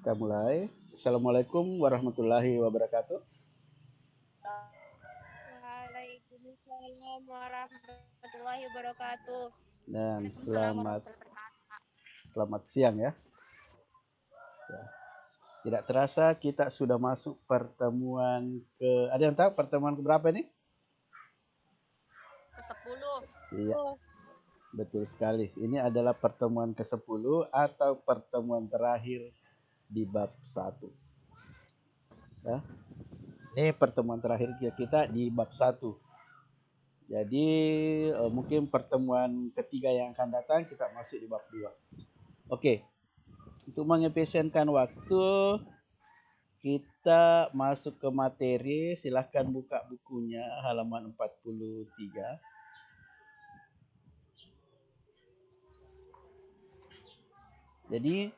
kita mulai. Assalamualaikum warahmatullahi wabarakatuh. Waalaikumsalam warahmatullahi wabarakatuh. Dan Waalaikumsalam selamat siang ya. Tidak terasa kita sudah masuk pertemuan ada yang tahu pertemuan keberapa ini? ke-10. Iya, betul sekali. Ini adalah pertemuan ke-10 atau pertemuan terakhir di bab 1. Ya. Ini pertemuan terakhir kita di bab 1. Jadi mungkin pertemuan ketiga yang akan datang kita masuk di bab 2. Oke. Untuk mengefisienkan waktu, kita masuk ke materi. Silahkan buka bukunya halaman 43. Jadi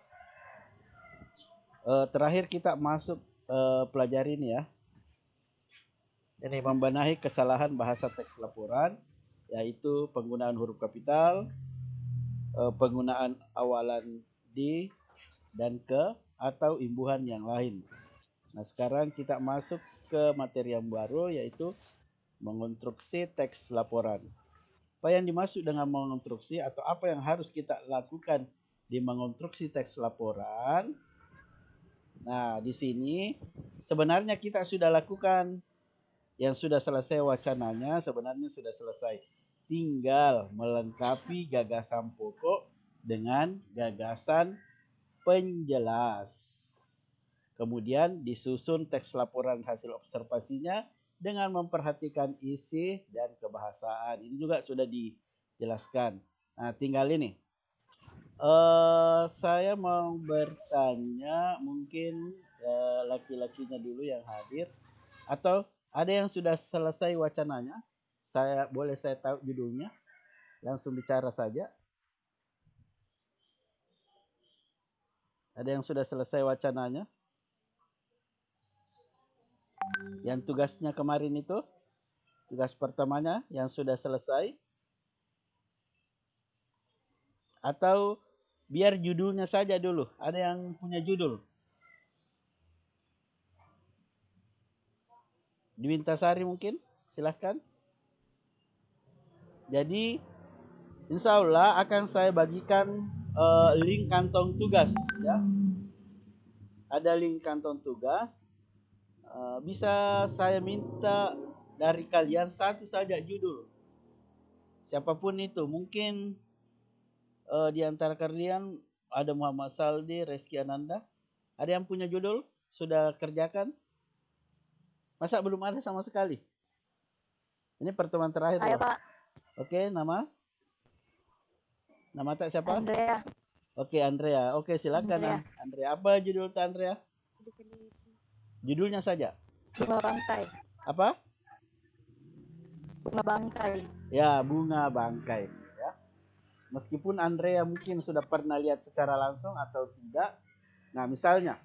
terakhir kita masuk pelajari ini ya. Ini membenahi kesalahan bahasa teks laporan, yaitu penggunaan huruf kapital, penggunaan awalan di dan ke atau imbuhan yang lain. Nah, sekarang kita masuk ke materi yang baru, yaitu mengonstruksi teks laporan. Apa yang dimaksud dengan mengonstruksi atau apa yang harus kita lakukan di mengonstruksi teks laporan? Nah, di sini sebenarnya kita sudah lakukan. Yang sudah selesai wacananya sebenarnya sudah selesai. Tinggal melengkapi gagasan pokok dengan gagasan penjelas. Kemudian disusun teks laporan hasil observasinya dengan memperhatikan isi dan kebahasaan. Ini juga sudah dijelaskan. Nah, tinggal ini. Saya mau bertanya, mungkin laki-lakinya dulu yang hadir. Atau ada yang sudah selesai wacananya? Boleh saya tahu judulnya? Langsung bicara saja. Ada yang sudah selesai wacananya? Yang tugasnya kemarin itu, tugas pertamanya yang sudah selesai? Atau biar judulnya saja dulu? Ada yang punya judul? Di Wintasari mungkin? Silahkan. Jadi insya Allah akan saya bagikan link kantong tugas ya. Ada link kantong tugas. Bisa saya minta dari kalian satu saja judul. Siapapun itu, mungkin di antara kalian ada Muhammad Saldi, Reski Ananda. Ada yang punya judul? Sudah kerjakan? Masa belum ada sama sekali? Ini pertemuan terakhir loh. Pak. Oke, nama? Nama tak siapa? Andrea. Oke, Andrea. Oke, silakan Andrea. Apa judul Andrea? Judulnya saja. Bunga bangkai. Apa? Bunga bangkai. Ya, bunga bangkai. Ya. Meskipun Andrea mungkin sudah pernah lihat secara langsung atau tidak. Nah, misalnya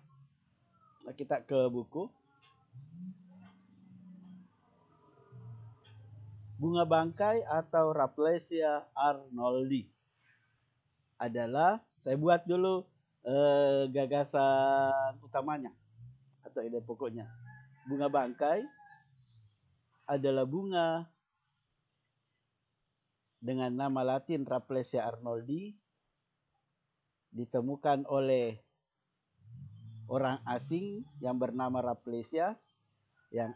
kita ke buku. Bunga bangkai atau Rafflesia arnoldi adalah, saya buat dulu gagasan utamanya atau ide pokoknya. Bunga bangkai adalah bunga dengan nama Latin Rafflesia arnoldi, ditemukan oleh orang asing yang bernama Rafflesia yang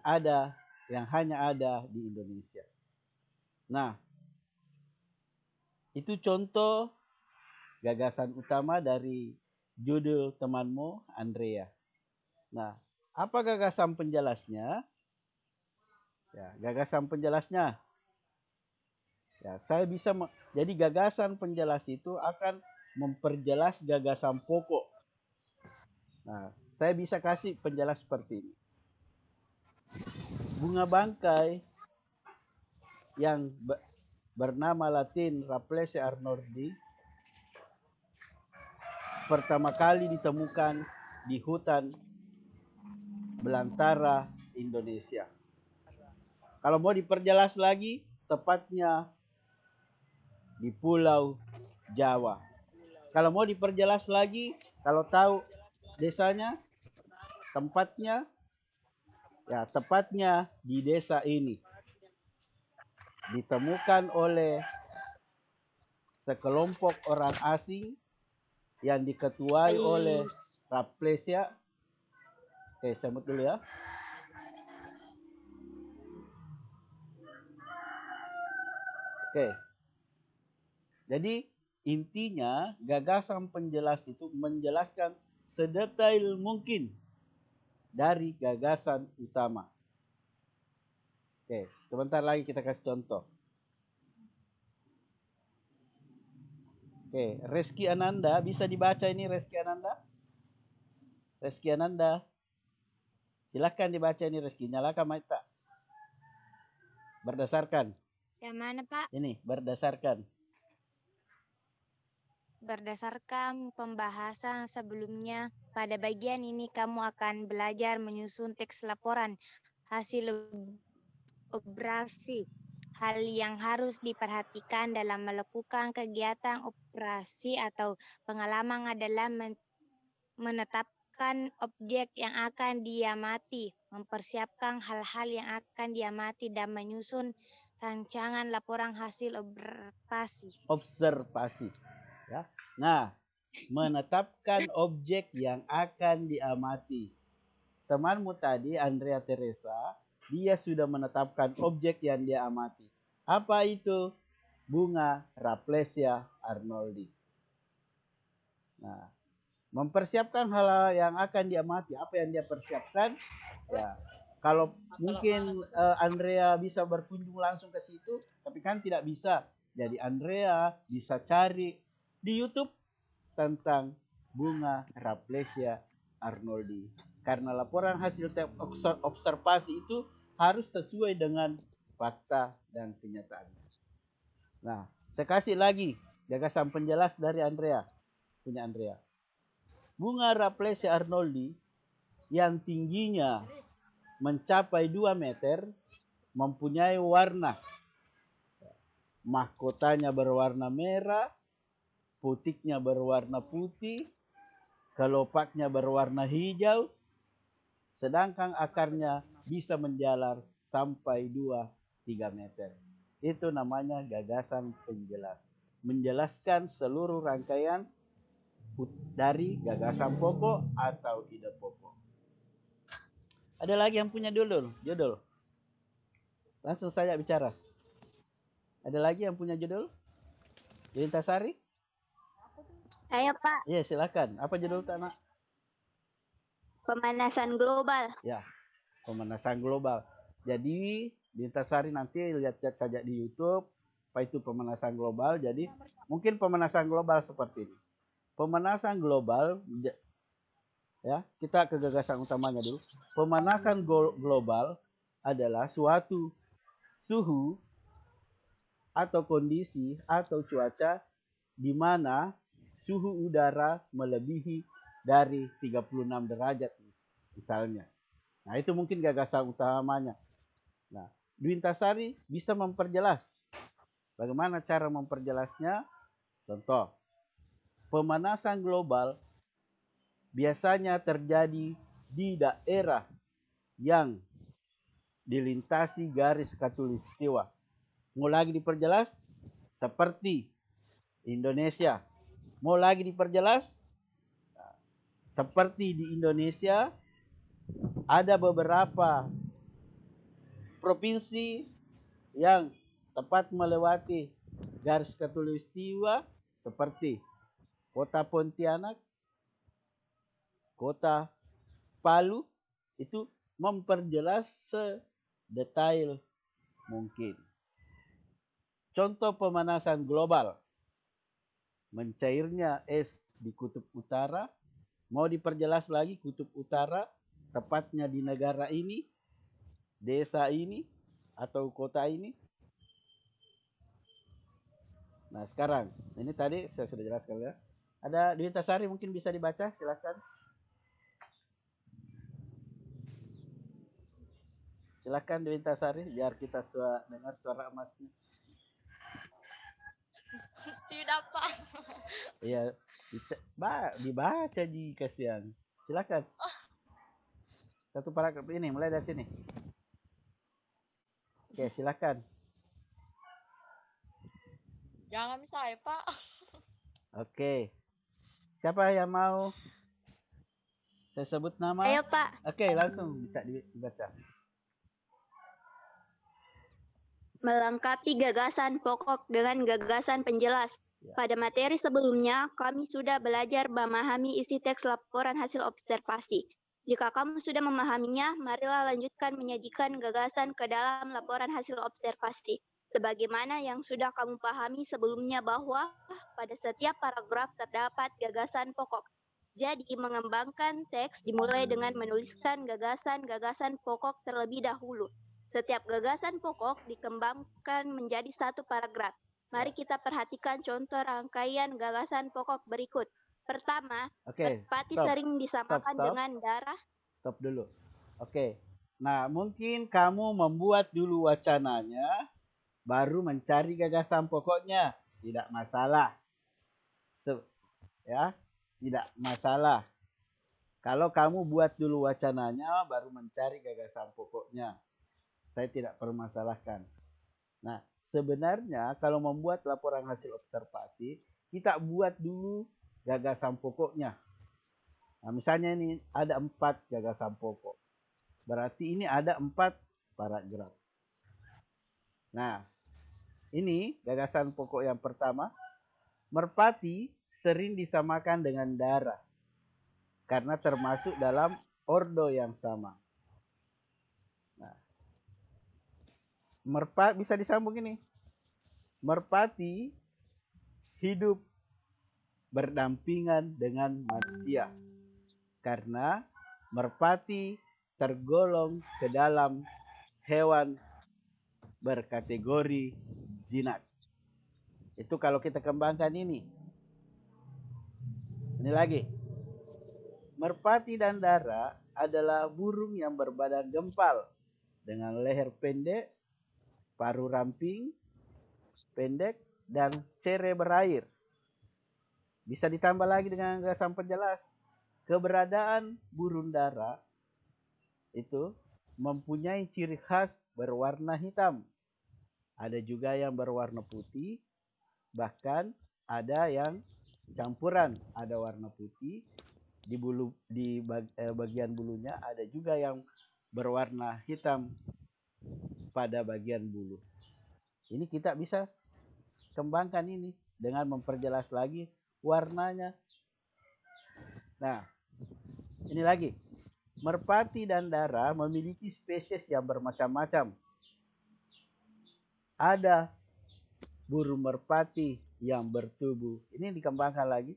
hanya ada di Indonesia. Nah, itu contoh gagasan utama dari judul temanmu Andrea. Nah, apa gagasan penjelasnya? Ya, gagasan penjelasnya. Ya, saya bisa jadi gagasan penjelas itu akan memperjelas gagasan pokok. Nah, saya bisa kasih penjelas seperti ini. Bunga bangkai yang bernama Latin Rafflesia arnoldi pertama kali ditemukan di hutan belantara Indonesia. Kalau mau diperjelas lagi, tepatnya di Pulau Jawa. Kalau mau diperjelas lagi, kalau tahu desanya, tempatnya, ya tepatnya di desa ini. Ditemukan oleh sekelompok orang asing yang diketuai oleh Rafflesia. Oke, sebut dulu ya. Oke. Jadi intinya gagasan penjelas itu menjelaskan sedetail mungkin dari gagasan utama. Oke, sebentar lagi kita kasih contoh. Oke, Reski Ananda, bisa dibaca ini Reski Ananda? Reski Ananda. Silahkan dibaca ini Reski, nyalakan mic tak? Berdasarkan. Yang mana, Pak? Ini, berdasarkan. Berdasarkan pembahasan sebelumnya, pada bagian ini kamu akan belajar menyusun teks laporan hasil operasi. Hal yang harus diperhatikan dalam melakukan kegiatan operasi atau pengalaman adalah menetapkan objek yang akan diamati, mempersiapkan hal-hal yang akan diamati, dan menyusun rancangan laporan hasil observasi. Observasi. Ya. Nah, menetapkan objek yang akan diamati. Temanmu tadi, Andrea Teresa, dia sudah menetapkan objek yang dia amati. Apa itu? Bunga Rafflesia arnoldi. Nah, mempersiapkan hal yang akan diamati. Apa yang dia persiapkan? Ya, kalau mungkin Andrea bisa berkunjung langsung ke situ, tapi kan tidak bisa. Jadi Andrea bisa cari di YouTube tentang bunga Rafflesia arnoldi. Karena laporan hasil observasi itu harus sesuai dengan fakta dan kenyataan. Nah, saya kasih lagi gagasan penjelas dari Andrea. Punya Andrea. Bunga Rafflesia arnoldi yang tingginya mencapai 2 meter, mempunyai warna. Mahkotanya berwarna merah, putiknya berwarna putih, kelopaknya berwarna hijau, sedangkan akarnya bisa menjalar sampai 2-3 meter. Itu namanya gagasan penjelas. Menjelaskan seluruh rangkaian dari gagasan pokok atau ide pokok. Ada lagi yang punya judul? Langsung saya bicara. Ada lagi yang punya judul? Lintasari? Ayo, Pak. Iya, silakan. Apa judul Nak? Pemanasan global. Ya, pemanasan global. Jadi Lintasari nanti lihat-lihat saja di YouTube apa itu pemanasan global. Jadi mungkin pemanasan global seperti ini. Pemanasan global, ya, kita ke gagasan utamanya dulu. Pemanasan global adalah suatu suhu atau kondisi atau cuaca di mana suhu udara melebihi dari 36 derajat misalnya. Nah, itu mungkin gagasan utamanya. Nah, Dwi Intasari bisa memperjelas. Bagaimana cara memperjelasnya? Contoh, pemanasan global biasanya terjadi di daerah yang dilintasi garis khatulistiwa. Mau lagi diperjelas? Seperti Indonesia. Mau lagi diperjelas? Seperti di Indonesia, ada beberapa provinsi yang tepat melewati garis khatulistiwa seperti Kota Pontianak, Kota Palu, itu memperjelas sedetail mungkin. Contoh pemanasan global, mencairnya es di kutub utara. Mau diperjelas lagi kutub utara, tepatnya di negara ini, desa ini, atau kota ini. Nah, sekarang, ini tadi saya sudah jelaskan ya. Ada Dwi Intasari mungkin bisa dibaca, silakan. Silakan Dwi Intasari, biar kita dengar suara emasnya. Tidak, Pak. Iya, dibaca di kasihan. Silakan. Satu paragraf ini, mulai dari sini. Oke, silakan. Jangan saya, Pak. Oke. Siapa yang mau saya sebut nama? Ayo, Pak. Oke, langsung bisa dibaca. Melengkapi gagasan pokok dengan gagasan penjelas. Ya. Pada materi sebelumnya, kami sudah belajar memahami isi teks laporan hasil observasi. Jika kamu sudah memahaminya, marilah lanjutkan menyajikan gagasan ke dalam laporan hasil observasi. Sebagaimana yang sudah kamu pahami sebelumnya bahwa pada setiap paragraf terdapat gagasan pokok. Jadi, mengembangkan teks dimulai dengan menuliskan gagasan-gagasan pokok terlebih dahulu. Setiap gagasan pokok dikembangkan menjadi satu paragraf. Mari kita perhatikan contoh rangkaian gagasan pokok berikut. Pertama, merpati sering disamakan dengan darah. Stop dulu. Oke. Nah, mungkin kamu membuat dulu wacananya, baru mencari gagasan pokoknya. Tidak masalah. Ya, tidak masalah. Kalau kamu buat dulu wacananya, baru mencari gagasan pokoknya. Saya tidak permasalahkan. Nah, sebenarnya kalau membuat laporan hasil observasi, kita buat dulu gagasan pokoknya. Nah, misalnya ini ada 4 gagasan pokok. Berarti ini ada 4 paragraf. Nah, ini gagasan pokok yang pertama. Merpati sering disamakan dengan darah. Karena termasuk dalam ordo yang sama. Nah, merpati bisa disambung ini. Merpati hidup berdampingan dengan manusia. Karena merpati tergolong ke dalam hewan berkategori jinak. Itu kalau kita kembangkan ini. Ini lagi. Merpati dan dara adalah burung yang berbadan gempal dengan leher pendek, paruh ramping, pendek, dan cere berair. Bisa ditambah lagi dengan gagasan penjelas. Keberadaan burung dara itu mempunyai ciri khas berwarna hitam. Ada juga yang berwarna putih, bahkan ada yang campuran. Ada warna putih di bagian bulunya, ada juga yang berwarna hitam pada bagian bulu. Ini kita bisa kembangkan ini dengan memperjelas lagi warnanya. Nah, ini lagi. Merpati dan dara memiliki spesies yang bermacam-macam. Ada burung merpati yang bertubuh. Ini dikembangkan lagi.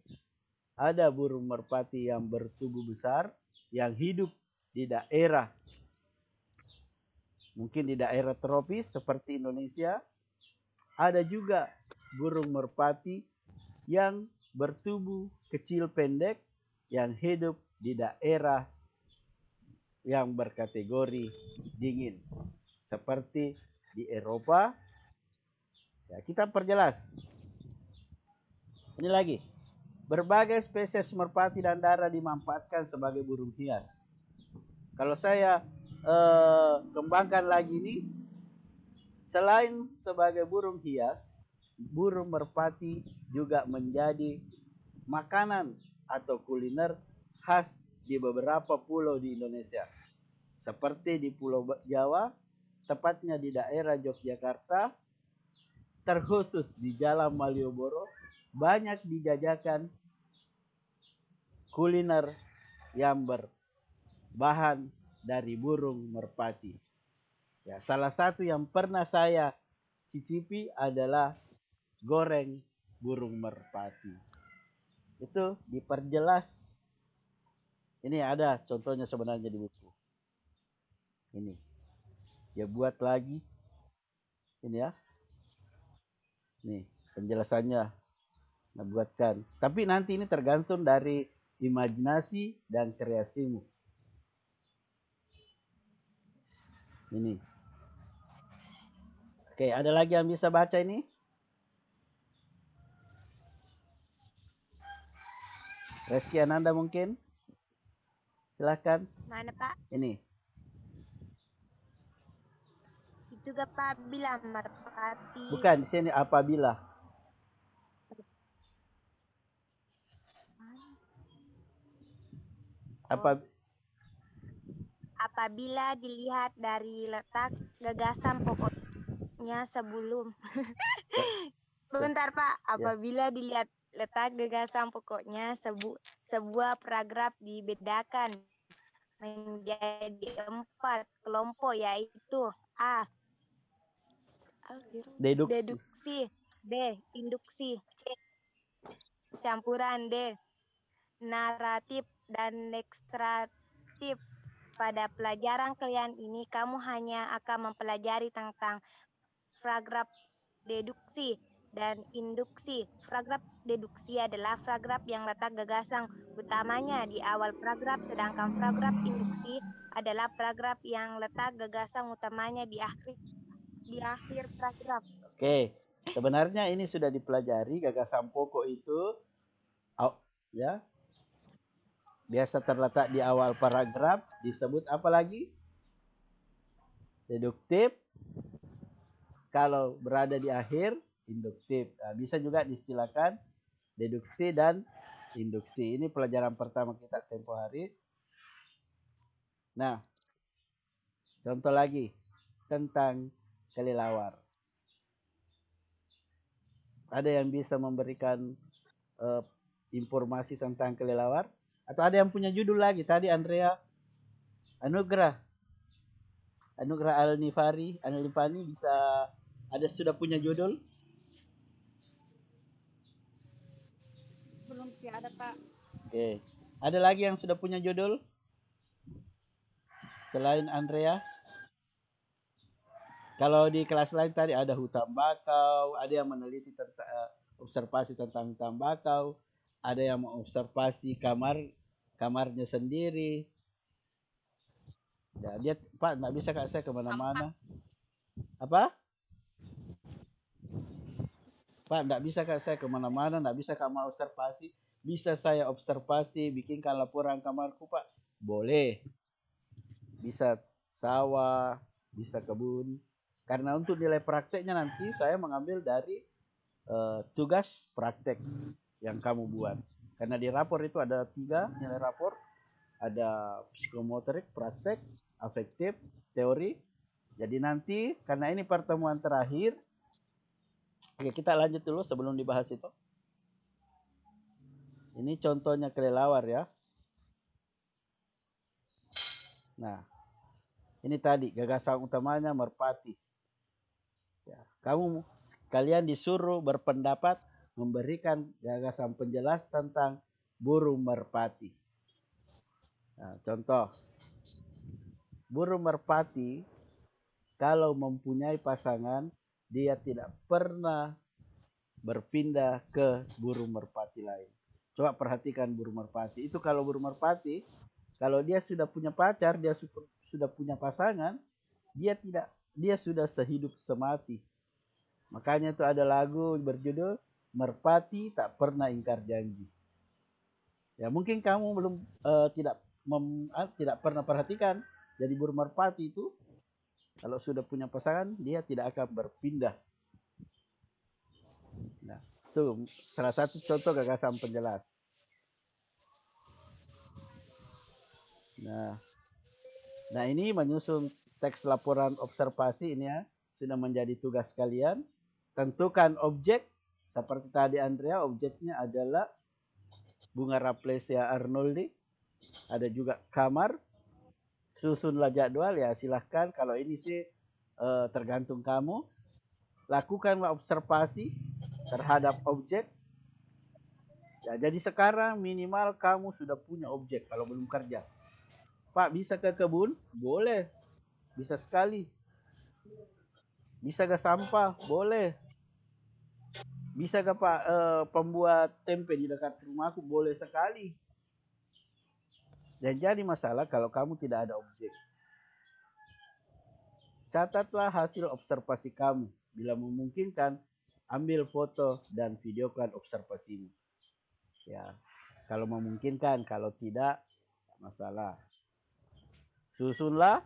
Ada burung merpati yang bertubuh besar yang hidup di daerah. Mungkin di daerah tropis seperti Indonesia. Ada juga burung merpati yang bertubuh kecil pendek yang hidup di daerah yang berkategori dingin. Seperti di Eropa. Ya, kita perjelas. Ini lagi. Berbagai spesies merpati dan dara dimanfaatkan sebagai burung hias. Kalau saya kembangkan lagi ini, selain sebagai burung hias, burung merpati juga menjadi makanan atau kuliner khas di beberapa pulau di Indonesia. Seperti di Pulau Jawa, tepatnya di daerah Yogyakarta, terkhusus di Jalan Malioboro, banyak dijajakan kuliner yang berbahan dari burung merpati. Ya, salah satu yang pernah saya cicipi adalah goreng burung merpati. Itu diperjelas. Ini ada contohnya sebenarnya di buku. Ini. Ya buat lagi. Ini ya. Nih, penjelasannya. Nah, buatkan. Tapi nanti ini tergantung dari imajinasi dan kreasimu. Ini. Oke, ada lagi yang bisa baca ini? Reski Ananda mungkin? Silakan. Mana Pak? Ini. Itu gak Pak bila merpati. Bukan, di sini apabila. Apa Apabila dilihat dari letak gagasan pokoknya sebelum. Bentar Pak, apabila dilihat letak gagasan pokoknya sebuah paragraf dibedakan menjadi 4 kelompok, yaitu A. Deduksi, B. Induksi, C. Campuran, D. Naratif dan ekstraktif. Pada pelajaran kalian ini, kamu hanya akan mempelajari tentang paragraf deduksi dan induksi. Paragraf deduksi adalah paragraf yang letak gagasan utamanya di awal paragraf, sedangkan paragraf induksi adalah paragraf yang letak gagasan utamanya di akhir paragraf. Oke, sebenarnya ini sudah dipelajari. Gagasan pokok itu ya biasa terletak di awal paragraf, disebut apa lagi? Deduktif. Kalau berada di akhir, induktif. Nah, bisa juga diistilahkan deduksi dan induksi. Ini pelajaran pertama kita tempo hari. Nah, contoh lagi tentang kelelawar. Ada yang bisa memberikan informasi tentang kelelawar? Atau ada yang punya judul lagi? Tadi Andrea Anugrah Al-Nifani bisa sudah punya judul? Belum ada Pak. Oke. Ada lagi yang sudah punya judul? Selain Andrea? Kalau di kelas lain tadi ada hutan bakau, ada yang meneliti tentang observasi tentang hutan bakau, ada yang mengobservasi kamarnya sendiri. Ya, dia Pak nggak bisa Kak saya kemana-mana. Apa? Pak nggak bisa Kak saya kemana-mana, nggak bisa Kak mau observasi. Bisa saya observasi, bikinkan laporan kamarku Pak. Boleh. Bisa sawah, bisa kebun. Karena untuk nilai prakteknya nanti saya mengambil dari tugas praktek yang kamu buat. Karena di rapor itu ada 3 nilai rapor. Ada psikomotorik, praktek, afektif, teori. Jadi nanti karena ini pertemuan terakhir, oke, kita lanjut dulu sebelum dibahas itu. Ini contohnya kelelawar ya. Nah, ini tadi gagasan utamanya merpati. Ya, kalian disuruh berpendapat memberikan gagasan penjelas tentang burung merpati. Nah, contoh, burung merpati kalau mempunyai pasangan, dia tidak pernah berpindah ke burung merpati lain. Coba perhatikan burung merpati. Itu kalau burung merpati, kalau dia sudah punya pacar, dia sudah punya pasangan, dia sudah sehidup semati. Makanya itu ada lagu berjudul Merpati Tak Pernah Ingkar Janji. Ya mungkin kamu belum tidak pernah perhatikan. Jadi burung merpati itu kalau sudah punya pasangan dia tidak akan berpindah. Nah, itu salah satu contoh gagasan penjelas. Nah ini menyusun teks laporan observasi ini ya, sudah menjadi tugas kalian. Tentukan objek, seperti tadi Andrea, objeknya adalah bunga Rafflesia arnoldi. Ada juga kamar. Susunlah jadwal ya, silahkan. Kalau ini sih tergantung kamu. Lakukanlah observasi terhadap objek. Ya, jadi sekarang minimal kamu sudah punya objek kalau belum kerja. Pak, bisa ke kebun? Boleh. Bisa sekali. Bisa ke sampah? Boleh. Bisa ke Pak pembuat tempe di dekat rumahku? Boleh sekali. Dan jadi masalah kalau kamu tidak ada objek. Catatlah hasil observasi kamu. Bila memungkinkan, ambil foto dan videokan observasimu. Ya, kalau memungkinkan, kalau tidak, masalah. Susunlah.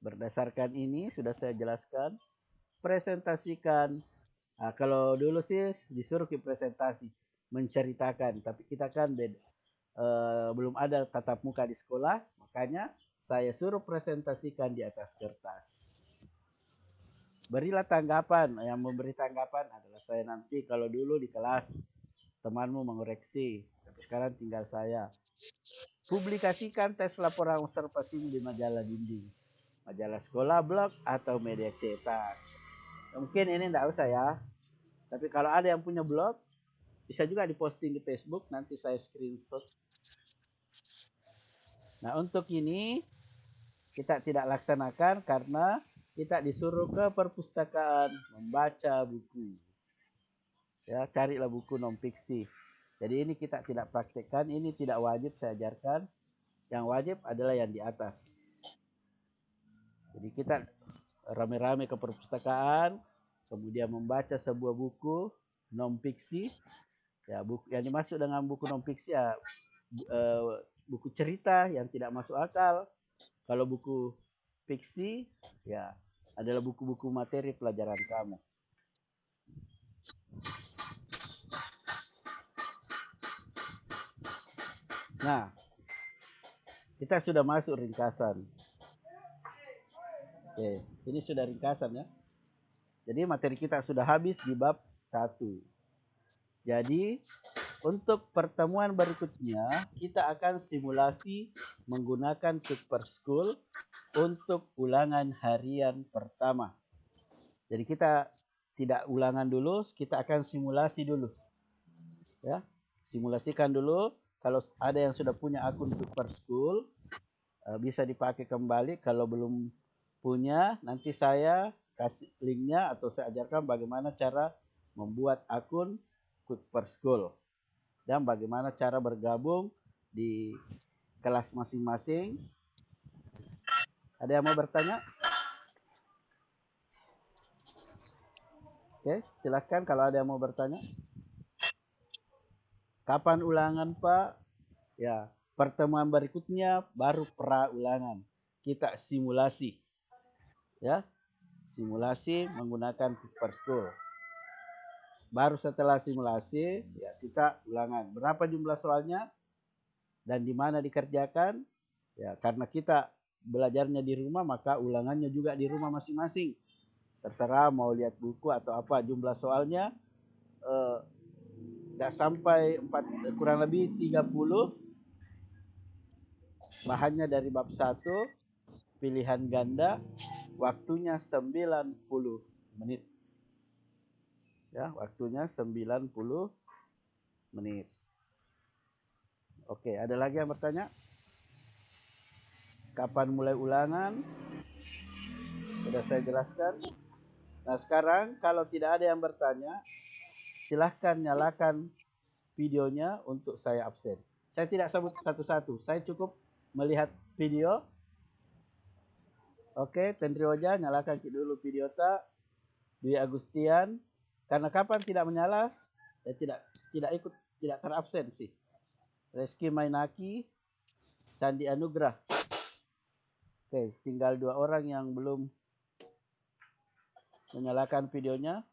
Berdasarkan ini sudah saya jelaskan. Presentasikan. Nah, kalau dulu sih disuruh ke presentasi, menceritakan. Tapi kita kan belum ada tatap muka di sekolah, makanya saya suruh presentasikan di atas kertas. Berilah tanggapan. Yang memberi tanggapan adalah saya nanti. Kalau dulu di kelas temanmu mengoreksi, tapi sekarang tinggal saya. Publikasikan tes laporan observasi di majalah dinding, majalah sekolah, blog, atau media cetak. Mungkin ini enggak usah ya. Tapi kalau ada yang punya blog, bisa juga diposting di Facebook, nanti saya screenshot. Nah, untuk ini kita tidak laksanakan karena kita disuruh ke perpustakaan membaca buku. Ya, carilah buku non fiksi. Jadi ini kita tidak praktekkan, ini tidak wajib saya ajarkan. Yang wajib adalah yang di atas. Jadi kita rame-rame ke perpustakaan, kemudian membaca sebuah buku non fiksi. Ya, buku yang dimaksud dengan buku non fiksi ya buku cerita yang tidak masuk akal. Kalau buku fiksi ya adalah buku-buku materi pelajaran kamu. Nah, kita sudah masuk ringkasan. Oke, ini sudah ringkasan ya. Jadi materi kita sudah habis di bab 1. Jadi untuk pertemuan berikutnya kita akan simulasi menggunakan Super School untuk ulangan harian pertama. Jadi kita tidak ulangan dulu, kita akan simulasi dulu. Ya, simulasikan dulu. Kalau ada yang sudah punya akun Super School, bisa dipakai kembali. Kalau belum punya, nanti saya kasih linknya atau saya ajarkan bagaimana cara membuat akun Super School dan bagaimana cara bergabung di kelas masing-masing. Ada yang mau bertanya? Oke, silakan kalau ada yang mau bertanya. Kapan ulangan, Pak? Ya, pertemuan berikutnya baru pra-ulangan. Kita simulasi. Ya, simulasi menggunakan Super School. Baru setelah simulasi, ya kita ulangan. Berapa jumlah soalnya dan di mana dikerjakan? Ya, karena kita belajarnya di rumah, maka ulangannya juga di rumah masing-masing. Terserah mau lihat buku atau apa. Jumlah soalnya tidak sampai kurang lebih 30. Bahannya dari bab 1, pilihan ganda, waktunya 90 menit. Ya, waktunya 90 menit. Oke, ada lagi yang bertanya? Kapan mulai ulangan? Sudah saya jelaskan. Nah, sekarang kalau tidak ada yang bertanya, silahkan nyalakan videonya untuk saya absen. Saya tidak sebut satu-satu, saya cukup melihat video. Oke, Tendrioja, nyalakan dulu video tak. Dwi Agustian, karena kapan tidak menyala, ya tidak ikut, tidak terabsen sih. Reski Mainaki, Sandi Anugrah. Oke, tinggal 2 orang yang belum menyalakan videonya,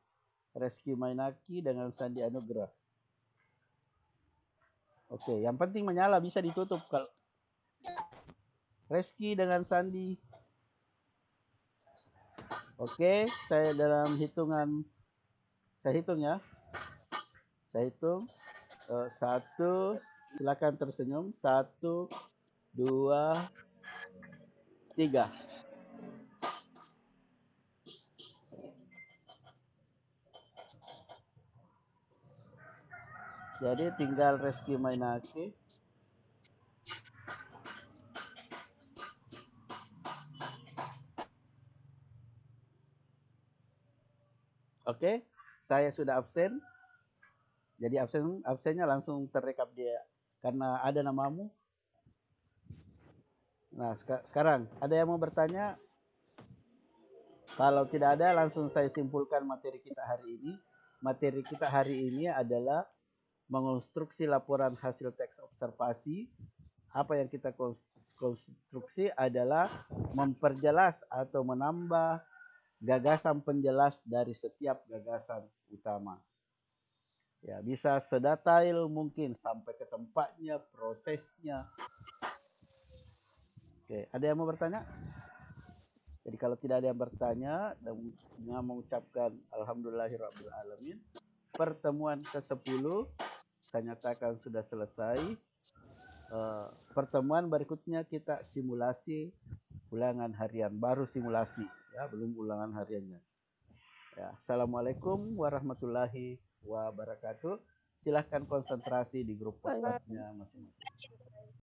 Reski Mainaki dengan Sandi Anugrah. Oke, yang penting menyala, bisa ditutup kalau Reski dengan Sandi. Oke, saya dalam hitungan, saya hitung ya. Saya hitung 1, silakan tersenyum. 1, 2, 3. Jadi tinggal Reski Mainaki. Oke, saya sudah absen. Jadi absennya langsung terrekap dia karena ada namamu. Nah, sekarang ada yang mau bertanya? Kalau tidak ada, langsung saya simpulkan materi kita hari ini. Materi kita hari ini adalah mengonstruksi laporan hasil teks observasi. Apa yang kita konstruksi adalah memperjelas atau menambah gagasan penjelas dari setiap gagasan utama. Ya, bisa sedetail mungkin sampai ke tempatnya, prosesnya. Oke, ada yang mau bertanya? Jadi kalau tidak ada yang bertanya dan mengucapkan alhamdulillahirabbil alamin, pertemuan ke-10 saya nyatakan sudah selesai. Pertemuan berikutnya kita simulasi ulangan harian, baru simulasi ya, belum ulangan hariannya. Ya, assalamualaikum warahmatullahi wabarakatuh. Silahkan konsentrasi di grup WhatsApp-nya masing-masing.